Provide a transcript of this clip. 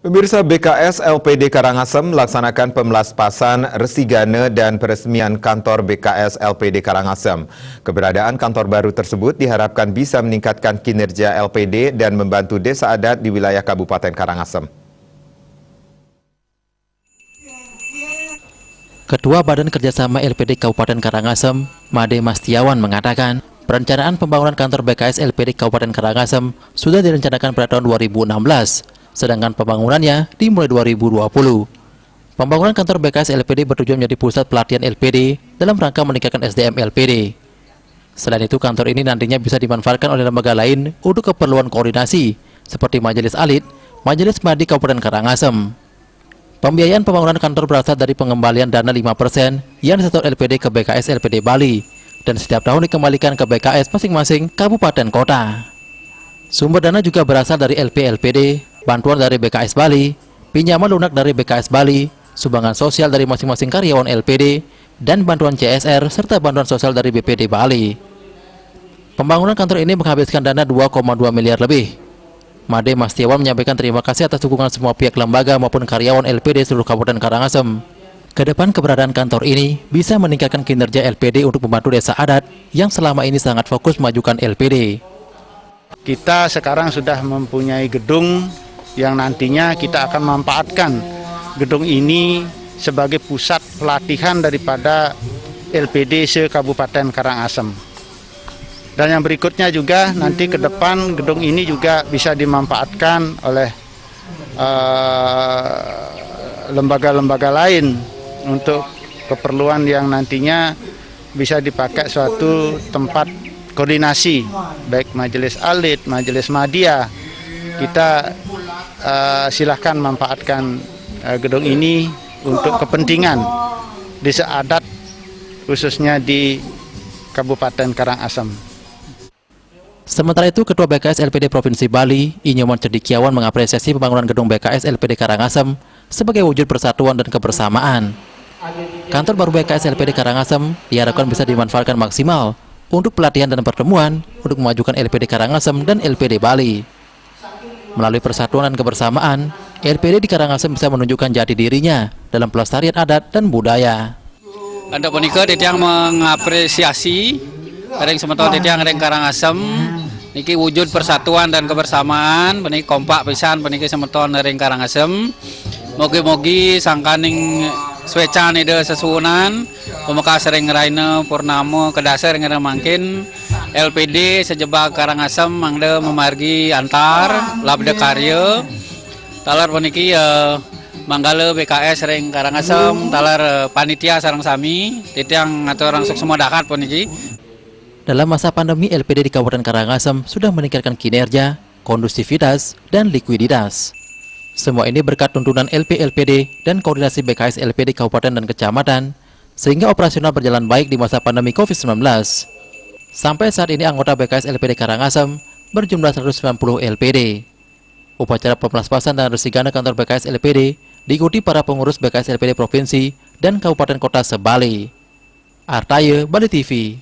Pemirsa, BKS LPD Karangasem melaksanakan pemelaspasan resigane dan peresmian kantor BKS LPD Karangasem. Keberadaan kantor baru tersebut diharapkan bisa meningkatkan kinerja LPD dan membantu desa adat di wilayah Kabupaten Karangasem. Ketua Badan Kerjasama LPD Kabupaten Karangasem, Made Mastiawan mengatakan, perencanaan pembangunan kantor BKS LPD Kabupaten Karangasem sudah direncanakan pada tahun 2016. Sedangkan pembangunannya dimulai 2020. Pembangunan kantor BKS LPD bertujuan menjadi pusat pelatihan LPD dalam rangka meningkatkan SDM LPD. Selain itu, kantor ini nantinya bisa dimanfaatkan oleh lembaga lain untuk keperluan koordinasi, seperti Majelis Alit, Majelis Madi Kabupaten Karangasem. Pembiayaan pembangunan kantor berasal dari pengembalian dana 5% yang disetor LPD ke BKS LPD Bali, dan setiap tahun dikembalikan ke BKS masing-masing kabupaten kota. Sumber dana juga berasal dari LPD, bantuan dari BKS Bali, pinjaman lunak dari BKS Bali, sumbangan sosial dari masing-masing karyawan LPD, dan bantuan CSR serta bantuan sosial dari BPD Bali. Pembangunan kantor ini menghabiskan dana 2,2 miliar lebih. Made Mastiawan menyampaikan terima kasih atas dukungan semua pihak lembaga maupun karyawan LPD seluruh Kabupaten Karangasem. Kedepan keberadaan kantor ini bisa meningkatkan kinerja LPD untuk membantu desa adat yang selama ini sangat fokus memajukan LPD. Kita sekarang sudah mempunyai gedung yang nantinya kita akan memanfaatkan gedung ini sebagai pusat pelatihan daripada LPD se-Kabupaten Karangasem. Dan yang berikutnya juga nanti ke depan gedung ini juga bisa dimanfaatkan oleh lembaga-lembaga lain untuk keperluan yang nantinya bisa dipakai suatu tempat koordinasi, baik Majelis Alit, Majelis Madya. Kita silahkan manfaatkan gedung ini untuk kepentingan desa adat khususnya di Kabupaten Karangasem. Sementara itu, Ketua BKS LPD Provinsi Bali, Inyoman Cedikiawan mengapresiasi pembangunan gedung BKS LPD Karangasem sebagai wujud persatuan dan kebersamaan. Kantor baru BKS LPD Karangasem diharapkan bisa dimanfaatkan maksimal untuk pelatihan dan pertemuan untuk memajukan LPD Karangasem dan LPD Bali. Melalui persatuan dan kebersamaan, LPD di Karangasem bisa menunjukkan jati dirinya dalam pelestarian adat dan budaya. Untuk menikah, Titiang mengapresiasi Reng sementara Titiang Reng Karangasem niki wujud persatuan dan kebersamaan, peniki kompak pisan peniki semeton Reng Karangasem. Mogi-mogi sangkaning swecan ide sesuunan pemeka sering raina purnama kedasar ngere mangkin LPD sejebak Karangasem mangde memargi antar labde karya talar peniki manggala BKS Reng Karangasem talar panitia sareng sami Titiang ngatur langsung semua dakat peniki. Dalam masa pandemi, LPD di Kabupaten Karangasem sudah meningkatkan kinerja, kondusivitas, dan likuiditas. Semua ini berkat tuntunan LPD dan koordinasi BKS LPD Kabupaten dan Kecamatan, sehingga operasional berjalan baik di masa pandemi COVID-19. Sampai saat ini anggota BKS LPD Karangasem berjumlah 190 LPD. Upacara pemelaspasan dan resigane kantor BKS LPD diikuti para pengurus BKS LPD Provinsi dan Kabupaten Kota se-Bali. Artaye, Bali TV.